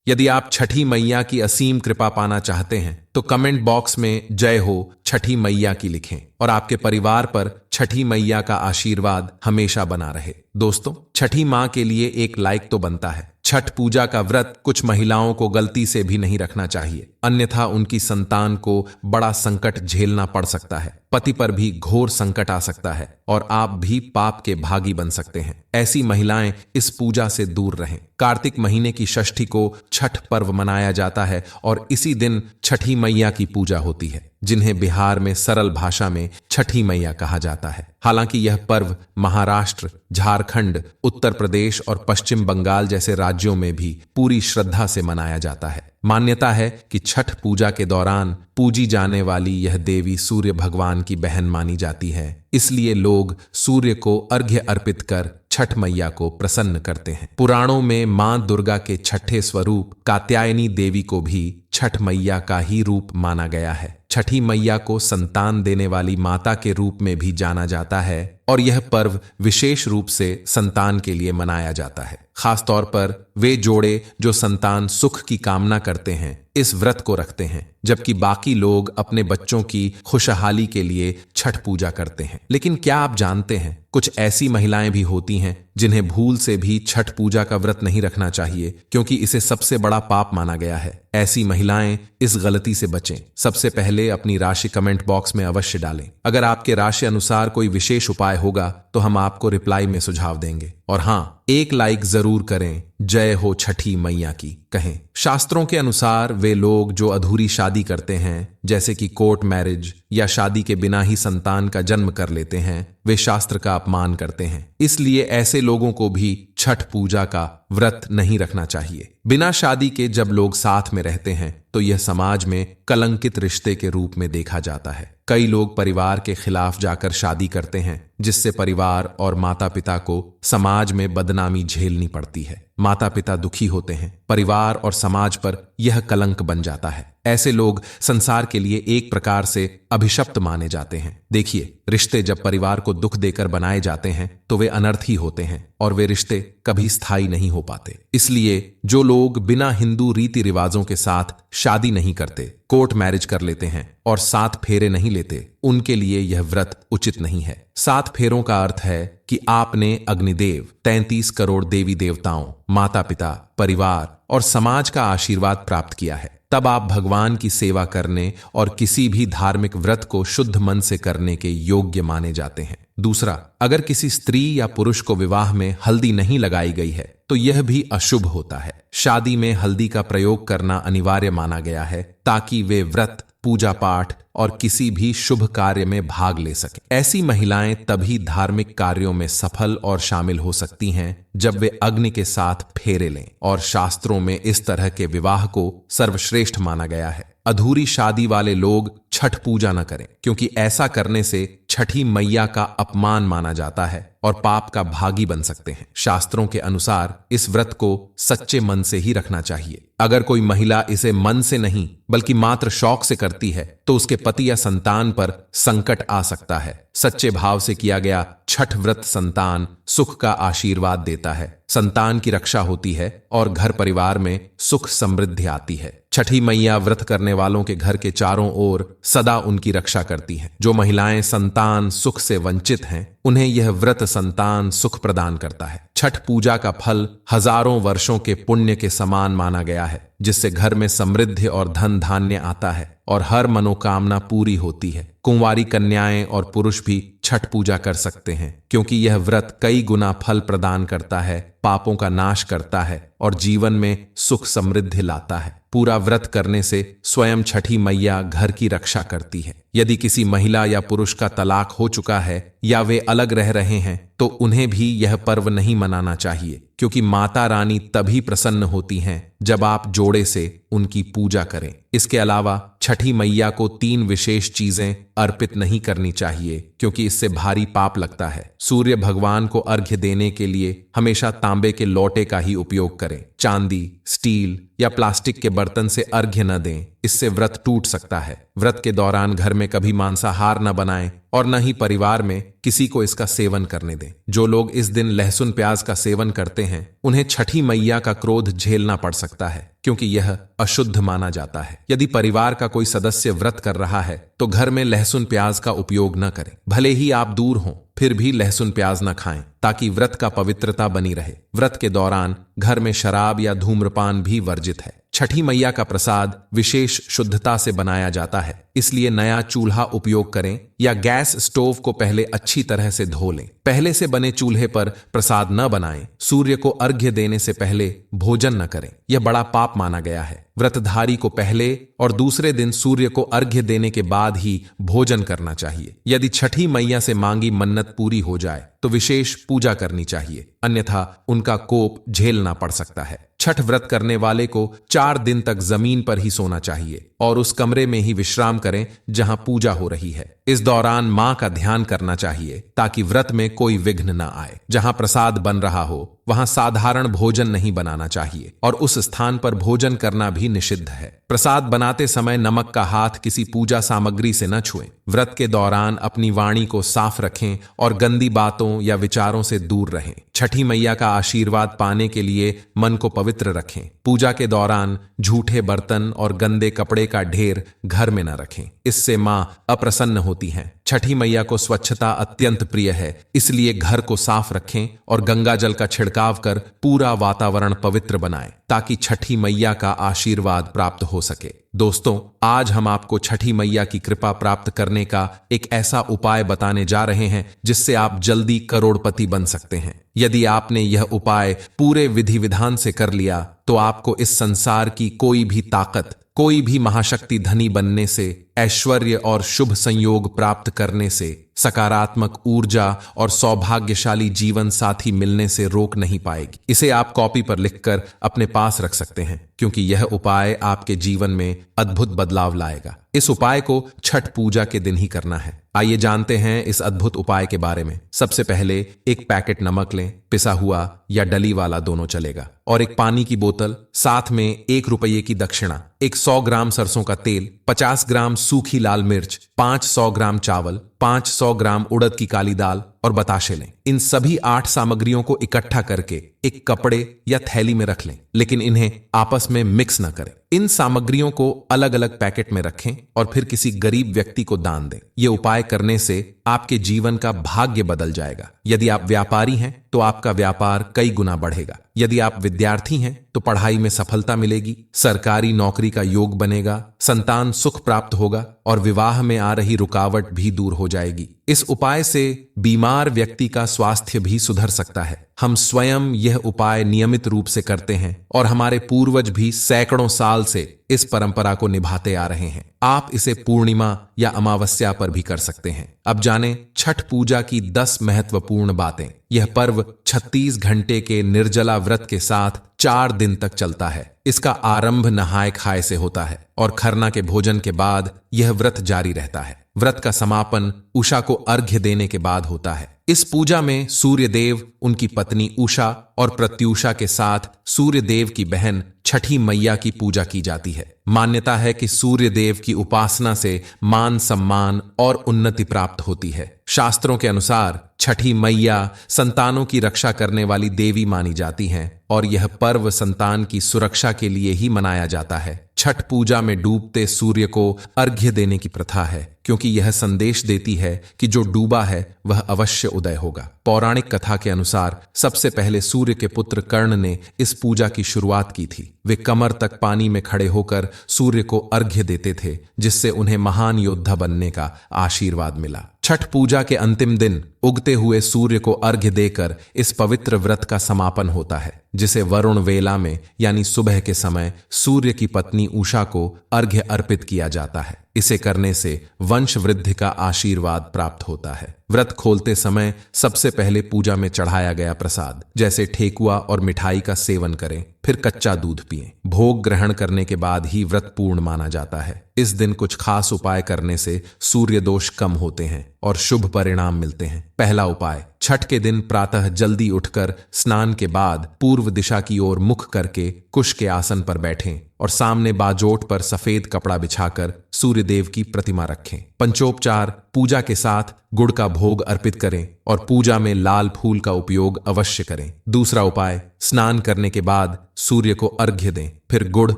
यदि आप छठी मैया की असीम कृपा पाना चाहते हैं तो कमेंट बॉक्स में जय हो छठी मैया की लिखें और आपके परिवार पर छठी मैया का आशीर्वाद हमेशा बना रहे। दोस्तों, छठी माँ के लिए एक लाइक तो बनता है। छठ पूजा का व्रत कुछ महिलाओं को गलती से भी नहीं रखना चाहिए, अन्यथा उनकी संतान को बड़ा संकट झेलना पड़ सकता है, पति पर भी घोर संकट आ सकता है और आप भी पाप के भागी बन सकते हैं। ऐसी महिलाएं इस पूजा से दूर रहें। कार्तिक महीने की षष्ठी को छठ पर्व मनाया जाता है और इसी दिन छठी मैया की पूजा होती है, जिन्हें बिहार में सरल भाषा में छठी मैया कहा जाता है। हालांकि यह पर्व महाराष्ट्र, झारखंड, उत्तर प्रदेश और पश्चिम बंगाल जैसे राज्यों में भी पूरी श्रद्धा से मनाया जाता है। मान्यता है कि छठ पूजा के दौरान पूजी जाने वाली यह देवी सूर्य भगवान की बहन मानी जाती है, इसलिए लोग सूर्य को अर्घ्य अर्पित कर छठ मैया को प्रसन्न करते हैं। पुराणों में मां दुर्गा के छठे स्वरूप कात्यायनी देवी को भी छठ मैया का ही रूप माना गया है। छठी मैया को संतान देने वाली माता के रूप में भी जाना जाता है और यह पर्व विशेष रूप से संतान के लिए मनाया जाता है। खासतौर पर वे जोड़े जो संतान सुख की कामना करते हैं इस व्रत को रखते हैं, जबकि बाकी लोग अपने बच्चों की खुशहाली के लिए छठ पूजा करते हैं। लेकिन क्या आप जानते हैं, कुछ ऐसी महिलाएं भी होती हैं जिन्हें भूल से भी छठ पूजा का व्रत नहीं रखना चाहिए, क्योंकि इसे सबसे बड़ा पाप माना गया है। ऐसी महिलाएं इस गलती से बचें। सबसे पहले अपनी राशि कमेंट बॉक्स में अवश्य डालें। अगर आपके राशि अनुसार कोई विशेष उपाय होगा तो हम आपको रिप्लाई में सुझाव देंगे। और हाँ, एक लाइक जरूर करें। जय हो छठी मैया की कहें। शास्त्रों के अनुसार वे लोग जो अधूरी शादी करते हैं, जैसे कि कोर्ट मैरिज या शादी के बिना ही संतान का जन्म कर लेते हैं, वे शास्त्र का अपमान करते हैं। इसलिए ऐसे लोगों को भी छठ पूजा का व्रत नहीं रखना चाहिए। बिना शादी के जब लोग साथ में रहते हैं तो यह समाज में कलंकित रिश्ते के रूप में देखा जाता है। कई लोग परिवार के खिलाफ जाकर शादी करते हैं, जिससे परिवार और माता पिता को समाज में बदनामी झेलनी पड़ती है। माता पिता दुखी होते हैं, परिवार और समाज पर यह कलंक बन जाता है। ऐसे लोग संसार के लिए एक प्रकार से अभिशप्त माने जाते हैं। देखिए, रिश्ते जब परिवार को दुख देकर बनाए जाते हैं तो वे अनर्थी होते हैं और वे रिश्ते कभी स्थायी नहीं हो पाते। इसलिए जो लोग बिना हिंदू रीति रिवाजों के साथ शादी नहीं करते, कोर्ट मैरिज कर लेते हैं और 7 फेरे नहीं लेते, उनके लिए यह व्रत उचित नहीं है। 7 फेरों का अर्थ है कि आपने अग्निदेव, 33 करोड़ देवी देवताओं, माता पिता, परिवार और समाज का आशीर्वाद प्राप्त किया है। तब आप भगवान की सेवा करने और किसी भी धार्मिक व्रत को शुद्ध मन से करने के योग्य माने जाते हैं। दूसरा, अगर किसी स्त्री या पुरुष को विवाह में हल्दी नहीं लगाई गई है तो यह भी अशुभ होता है। शादी में हल्दी का प्रयोग करना अनिवार्य माना गया है ताकि वे व्रत, पूजा पाठ और किसी भी शुभ कार्य में भाग ले सकें। ऐसी महिलाएं तभी धार्मिक कार्यों में सफल और शामिल हो सकती हैं जब वे अग्नि के साथ फेरे लें, और शास्त्रों में इस तरह के विवाह को सर्वश्रेष्ठ माना गया है। अधूरी शादी वाले लोग छठ पूजा न करें, क्योंकि ऐसा करने से छठी मैया का अपमान माना जाता है और पाप का भागी बन सकते हैं। शास्त्रों के अनुसार इस व्रत को सच्चे मन से ही रखना चाहिए। अगर कोई महिला इसे मन से नहीं बल्कि मात्र शौक से करती है तो उसके पति या संतान पर संकट आ सकता है। सच्चे भाव से किया गया छठ व्रत संतान सुख का आशीर्वाद देता है, संतान की रक्षा होती है और घर परिवार में सुख समृद्धि आती है। छठी मैया व्रत करने वालों के घर के चारों ओर सदा उनकी रक्षा करती हैं। जो महिलाएं संतान सुख से वंचित हैं, उन्हें यह व्रत संतान सुख प्रदान करता है। छठ पूजा का फल हजारों वर्षों के पुण्य के समान माना गया है, जिससे घर में समृद्धि और धन धान्य आता है और हर मनोकामना पूरी होती है। कुंवारी कन्याएं और पुरुष भी छठ पूजा कर सकते हैं, क्योंकि यह व्रत कई गुना फल प्रदान करता है, पापों का नाश करता है और जीवन में सुख समृद्धि लाता है। पूरा व्रत करने से स्वयं छठी मैया घर की रक्षा करती है। यदि किसी महिला या पुरुष का तलाक हो चुका है या वे अलग रह रहे हैं तो उन्हें भी यह पर्व नहीं मनाना चाहिए, क्योंकि माता रानी तभी प्रसन्न होती हैं जब आप जोड़े से उनकी पूजा करें। इसके अलावा छठी मैया को 3 विशेष चीजें अर्पित नहीं करनी चाहिए, क्योंकि इससे भारी पाप लगता है। सूर्य भगवान को अर्घ्य देने के लिए हमेशा तांबे के लोटे का ही उपयोग करें। चांदी, स्टील या प्लास्टिक के बर्तन से अर्घ्य न दें, इससे व्रत टूट सकता है। व्रत के दौरान घर में कभी मांसाहार न बनाएं और न ही परिवार में किसी को इसका सेवन करने दें। जो लोग इस दिन लहसुन प्याज का सेवन करते हैं, उन्हें छठी मैया का क्रोध झेलना पड़ सकता है, क्योंकि यह अशुद्ध माना जाता है। यदि परिवार का कोई सदस्य व्रत कर रहा है तो घर में लहसुन प्याज का उपयोग न करें। भले ही आप दूर हों फिर भी लहसुन प्याज न खाएं ताकि व्रत का पवित्रता बनी रहे। व्रत के दौरान घर में शराब या धूम्रपान भी वर्जित है। छठी मैया का प्रसाद विशेष शुद्धता से बनाया जाता है, इसलिए नया चूल्हा उपयोग करें या गैस स्टोव को पहले अच्छी तरह से धो लें। पहले से बने चूल्हे पर प्रसाद न बनाएं। सूर्य को अर्घ्य देने से पहले भोजन न करें, यह बड़ा पाप माना गया है। व्रतधारी को पहले और दूसरे दिन सूर्य को अर्घ्य देने के बाद ही भोजन करना चाहिए। यदि छठी मैया से मांगी मन्नत पूरी हो जाए तो विशेष पूजा करनी चाहिए, अन्यथा उनका कोप झेलना पड़ सकता है। छठ व्रत करने वाले को 4 दिन तक जमीन पर ही सोना चाहिए और उस कमरे में ही विश्राम करें जहां पूजा हो रही है। इस दौरान मां का ध्यान करना चाहिए ताकि व्रत में कोई विघ्न न आए। जहां प्रसाद बन रहा हो वहां साधारण भोजन नहीं बनाना चाहिए और उस स्थान पर भोजन करना भी निषिद्ध है। प्रसाद बनाते समय नमक का हाथ किसी पूजा सामग्री से न छुएं। व्रत के दौरान अपनी वाणी को साफ रखें और गंदी बातों या विचारों से दूर रहें। छठी मैया का आशीर्वाद पाने के लिए मन को पवित्र रखें। पूजा के दौरान झूठे बर्तन और गंदे कपड़े का ढेर घर में न रखें, इससे मां अप्रसन्न होती हैं। छठी मैया को स्वच्छता अत्यंत प्रिय है, इसलिए घर को साफ रखें और गंगा जल का छिड़काव कर पूरा वातावरण पवित्र बनाएं ताकि छठी मैया का आशीर्वाद प्राप्त हो सके। दोस्तों, आज हम आपको छठी मैया की कृपा प्राप्त करने का एक ऐसा उपाय बताने जा रहे हैं जिससे आप जल्दी करोड़पति बन सकते हैं। यदि आपने यह उपाय पूरे विधि विधान से कर लिया तो आपको इस संसार की कोई भी ताकत, कोई भी महाशक्ति धनी बनने से, ऐश्वर्य और शुभ संयोग प्राप्त करने से, सकारात्मक ऊर्जा और सौभाग्यशाली जीवन साथी मिलने से रोक नहीं पाएगी। इसे आप कॉपी पर लिखकर अपने पास रख सकते हैं क्योंकि यह उपाय आपके जीवन में अद्भुत बदलाव लाएगा। इस उपाय को छठ पूजा के दिन ही करना है। आइए जानते हैं इस अद्भुत उपाय के बारे में। सबसे पहले एक पैकेट नमक लें, पिसा हुआ या डली वाला दोनों चलेगा, और एक पानी की बोतल, साथ में 1 रुपये की दक्षिणा, 100 ग्राम सरसों का तेल, 50 ग्राम सूखी लाल मिर्च, 500 ग्राम चावल, 500 ग्राम उड़द की काली दाल और बताशे लें। इन सभी 8 सामग्रियों को इकट्ठा करके एक कपड़े या थैली में रख लें, लेकिन इन्हें आपस में मिक्स न करें। इन सामग्रियों को अलग अलग पैकेट में रखें और फिर किसी गरीब व्यक्ति को दान दें। यह उपाय करने से आपके जीवन का भाग्य बदल जाएगा। यदि आप व्यापारी हैं तो आपका व्यापार कई गुना बढ़ेगा। यदि आप विद्यार्थी हैं तो पढ़ाई में सफलता मिलेगी, सरकारी नौकरी का योग बनेगा, संतान सुख प्राप्त होगा और विवाह में आ रही रुकावट भी दूर हो जाएगी। इस उपाय से बीमार व्यक्ति का स्वास्थ्य भी सुधर सकता है। हम स्वयं यह उपाय नियमित रूप से करते हैं और हमारे पूर्वज भी सैकड़ों साल से इस परंपरा को निभाते आ रहे हैं। आप इसे पूर्णिमा या अमावस्या पर भी कर सकते हैं। अब जानें छठ पूजा की 10 महत्वपूर्ण बातें। यह पर्व 36 घंटे के निर्जला व्रत के साथ 4 दिन तक चलता है। इसका आरंभ नहाय खाए से होता है और खरना के भोजन के बाद यह व्रत जारी रहता है। व्रत का समापन उषा को अर्घ्य देने के बाद होता है। इस पूजा में सूर्य देव, उनकी पत्नी उषा और प्रत्युषा के साथ सूर्य देव की बहन छठी मैया की पूजा की जाती है। मान्यता है कि सूर्य देव की उपासना से मान सम्मान और उन्नति प्राप्त होती है। शास्त्रों के अनुसार छठी मैया संतानों की रक्षा करने वाली देवी मानी जाती हैं और यह पर्व संतान की सुरक्षा के लिए ही मनाया जाता है। छठ पूजा में डूबते सूर्य को अर्घ्य देने की प्रथा है क्योंकि यह संदेश देती है कि जो डूबा है वह अवश्य उदय होगा। पौराणिक कथा के अनुसार सबसे पहले सूर्य के पुत्र कर्ण ने इस पूजा की शुरुआत की थी। वे कमर तक पानी में खड़े होकर सूर्य को अर्घ्य देते थे, जिससे उन्हें महान योद्धा बनने का आशीर्वाद मिला। छठ पूजा के अंतिम दिन उगते हुए सूर्य को अर्घ्य देकर इस पवित्र व्रत का समापन होता है, जिसे वरुण वेला में यानी सुबह के समय सूर्य की पत्नी उषा को अर्घ्य अर्पित किया जाता है। इसे करने से वंश वृद्धि का आशीर्वाद प्राप्त होता है। व्रत खोलते समय सबसे पहले पूजा में चढ़ाया गया प्रसाद जैसे ठेकुआ और मिठाई का सेवन करें, फिर कच्चा दूध पिएं। भोग ग्रहण करने के बाद ही व्रत पूर्ण माना जाता है। इस दिन कुछ खास उपाय करने से सूर्य दोष कम होते हैं और शुभ परिणाम मिलते हैं। पहला उपाय, छठ के दिन प्रातः जल्दी उठकर स्नान के बाद पूर्व दिशा की ओर मुख करके कुश के आसन पर बैठें और सामने बाजोट पर सफेद कपड़ा बिछाकर सूर्य देव की प्रतिमा रखें। पंचोपचार पूजा के साथ गुड़ का भोग अर्पित करें और पूजा में लाल फूल का उपयोग अवश्य करें। दूसरा उपाय, स्नान करने के बाद सूर्य को अर्घ्य दें, फिर गुड़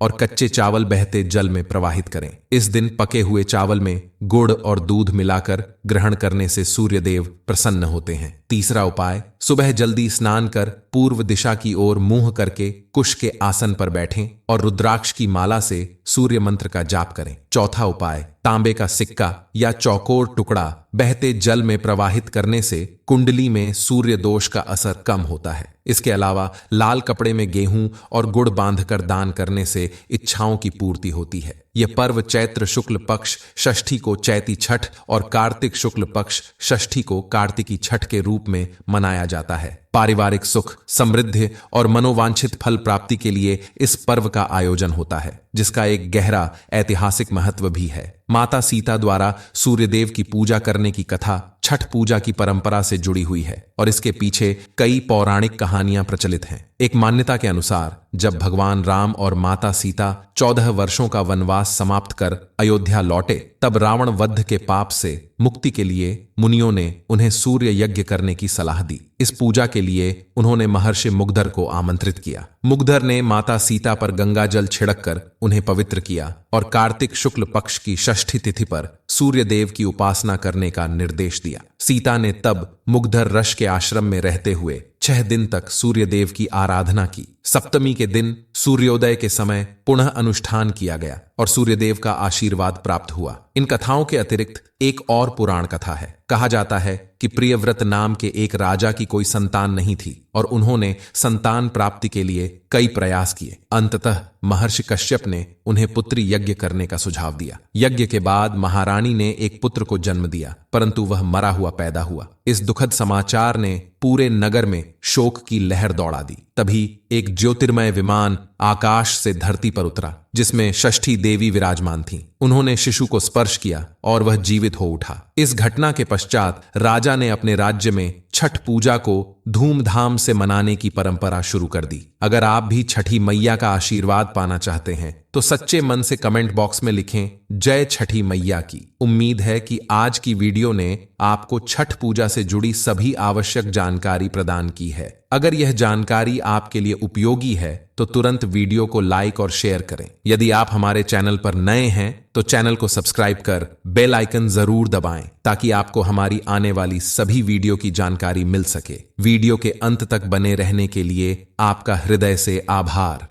और कच्चे चावल बहते जल में प्रवाहित करें। इस दिन पके हुए चावल में गुड़ और दूध मिलाकर ग्रहण करने से सूर्य देव प्रसन्न होते हैं। तीसरा उपाय, सुबह जल्दी स्नान कर पूर्व दिशा की ओर मुंह करके कुश के आसन पर बैठें और रुद्राक्ष की माला से सूर्य मंत्र का जाप करें। चौथा उपाय, तांबे का सिक्का या चौकोर टुकड़ा बहते जल में प्रवाहित करने से कुंडली में सूर्य दोष का असर कम होता है। इसके अलावा लाल कपड़े में गेहूं और गुड़ बांधकर दान करने से इच्छाओं की पूर्ति होती है। यह पर्व चैत्र शुक्ल पक्ष षष्ठी को चैती छठ और कार्तिक शुक्ल पक्ष षष्ठी को कार्तिकी छठ के रूप में मनाया जाता है। पारिवारिक सुख, समृद्धि और मनोवांछित फल प्राप्ति के लिए इस पर्व का आयोजन होता है, जिसका एक गहरा ऐतिहासिक महत्व भी है। माता सीता द्वारा सूर्यदेव की पूजा करने की कथा छठ पूजा की परंपरा से जुड़ी हुई है और इसके पीछे कई पौराणिक कहानियां प्रचलित हैं। एक मान्यता के अनुसार जब भगवान राम और माता सीता 14 वर्षों का वनवास समाप्त कर अयोध्या लौटे, तब रावण वध के पाप से मुक्ति के लिए मुनियों ने उन्हें सूर्य यज्ञ करने की सलाह दी। इस पूजा के लिए उन्होंने महर्षि मुग्धर को आमंत्रित किया। मुग्धर ने माता सीता पर गंगा जल छिड़क कर उन्हें पवित्र किया और कार्तिक शुक्ल पक्ष की षष्ठी तिथि पर सूर्य देव की उपासना करने का निर्देश दिया। सीता ने तब मुग्धर ऋषि के आश्रम में रहते हुए 6 दिन तक सूर्य देव की आराधना की। सप्तमी के दिन सूर्योदय के समय पुनः अनुष्ठान किया गया और सूर्यदेव का आशीर्वाद प्राप्त हुआ। इन कथाओं के अतिरिक्त एक और पुराण कथा है। कहा जाता है कि प्रियव्रत नाम के एक राजा की कोई संतान नहीं थी और उन्होंने संतान प्राप्ति के लिए कई प्रयास किए। अंततः महर्षि कश्यप ने उन्हें पुत्री यज्ञ करने का सुझाव दिया। यज्ञ के बाद महारानी ने एक पुत्र को जन्म दिया, परंतु वह मरा हुआ पैदा हुआ। इस दुखद समाचार ने पूरे नगर में शोक की लहर दौड़ा दी। तभी एक ज्योतिर्मय विमान आकाश से धरती पर उतरा, जिसमें षष्ठी देवी विराजमान थीं। उन्होंने शिशु को स्पर्श किया और वह जीवित हो उठा। इस घटना के पश्चात राजा ने अपने राज्य में छठ पूजा को धूमधाम से मनाने की परंपरा शुरू कर दी। अगर आप भी छठी मैया का आशीर्वाद पाना चाहते हैं तो सच्चे मन से कमेंट बॉक्स में लिखें जय छठी मैया की। उम्मीद है कि आज की वीडियो ने आपको छठ पूजा से जुड़ी सभी आवश्यक जानकारी प्रदान की है। अगर यह जानकारी आपके लिए उपयोगी है तो तुरंत वीडियो को लाइक और शेयर करें। यदि आप हमारे चैनल पर नए हैं तो चैनल को सब्सक्राइब कर बेल आइकन जरूर दबाएं ताकि आपको हमारी आने वाली सभी वीडियो की जानकारी मिल सके। वीडियो के अंत तक बने रहने के लिए आपका हृदय से आभार।